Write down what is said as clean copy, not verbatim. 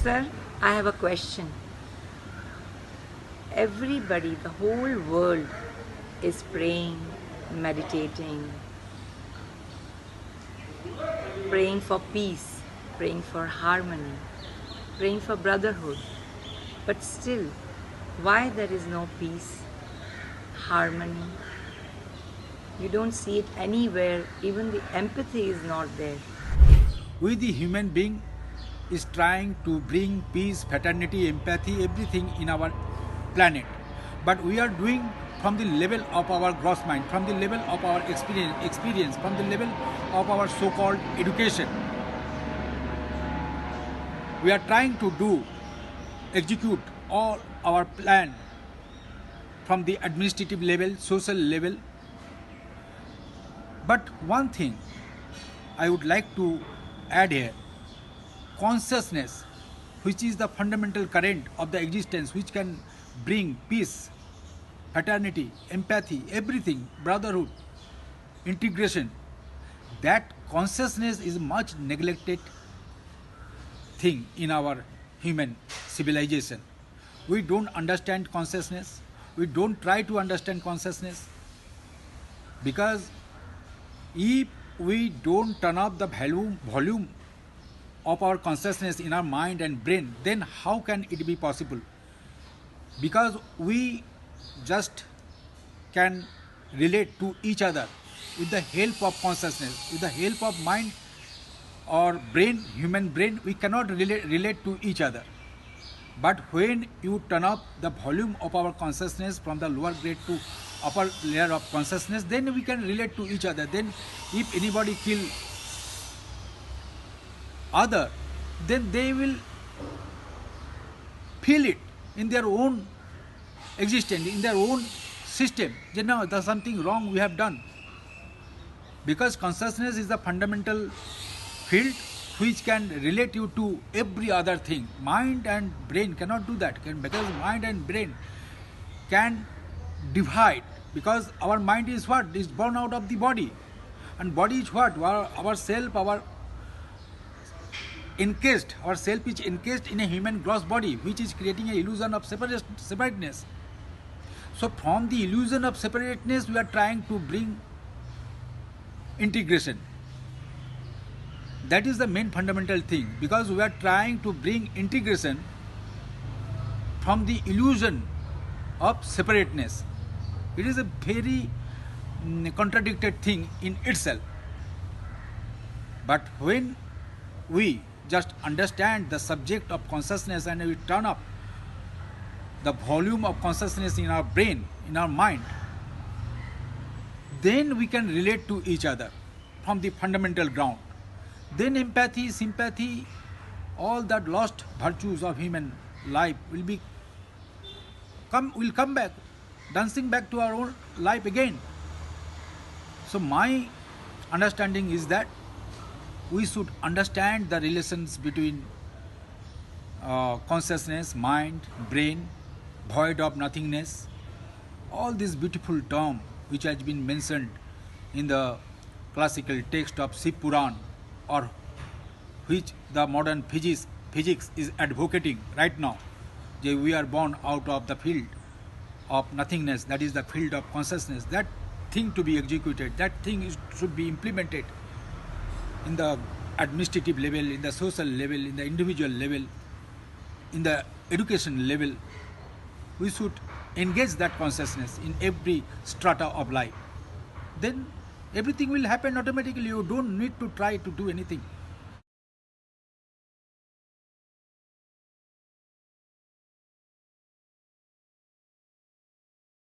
Sir, I have a question. Everybody, the whole world is praying, meditating, praying for peace, praying for harmony, praying for brotherhood. But still, why there is no peace, harmony? You don't see it anywhere, even the empathy is not there. We, the human being, is trying to bring peace, fraternity, empathy, everything in our planet. But we are doing from the level of our gross mind, from the level of our experience, from the level of our so-called education. We are trying to execute all our plan from the administrative level, social level. But one thing I would like to add here, consciousness, which is the fundamental current of the existence, which can bring peace, fraternity, empathy, everything, brotherhood, integration. That consciousness is much neglected thing in our human civilization. We don't understand consciousness. We don't try to understand consciousness because if we don't turn up the volume of our consciousness in our mind and brain, then how can it be possible? Because we just can relate to each other with the help of consciousness, with the help of mind or brain, human brain, we cannot relate to each other. But when you turn up the volume of our consciousness from the lower grade to upper layer of consciousness, then we can relate to each other. Then if anybody kill other, then they will feel it in their own existence, in their own system. You know, there's something wrong we have done. Because consciousness is the fundamental field which can relate you to every other thing. Mind and brain cannot do that, because mind and brain can divide, because our mind is what? Is born out of the body. And body is what? Our self, our encased, our self is encased in a human gross body, which is creating an illusion of separateness. So from the illusion of separateness, we are trying to bring integration. That is the main fundamental thing, because we are trying to bring integration from the illusion of separateness. It is a very contradicted thing in itself. But when we just understand the subject of consciousness and we turn up the volume of consciousness in our brain, in our mind, then we can relate to each other from the fundamental ground. Then empathy, sympathy, all that lost virtues of human life will come back, dancing back to our own life again. So my understanding is that we should understand the relations between consciousness, mind, brain, void of nothingness, all these beautiful terms which has been mentioned in the classical text of Shiv Puran, or which the modern physics is advocating right now. We are born out of the field of nothingness, that is the field of consciousness. That thing to be executed, that thing should be implemented in the administrative level, in the social level, in the individual level, in the education level. We should engage that consciousness in every strata of life. Then everything will happen automatically. You don't need to try to do anything.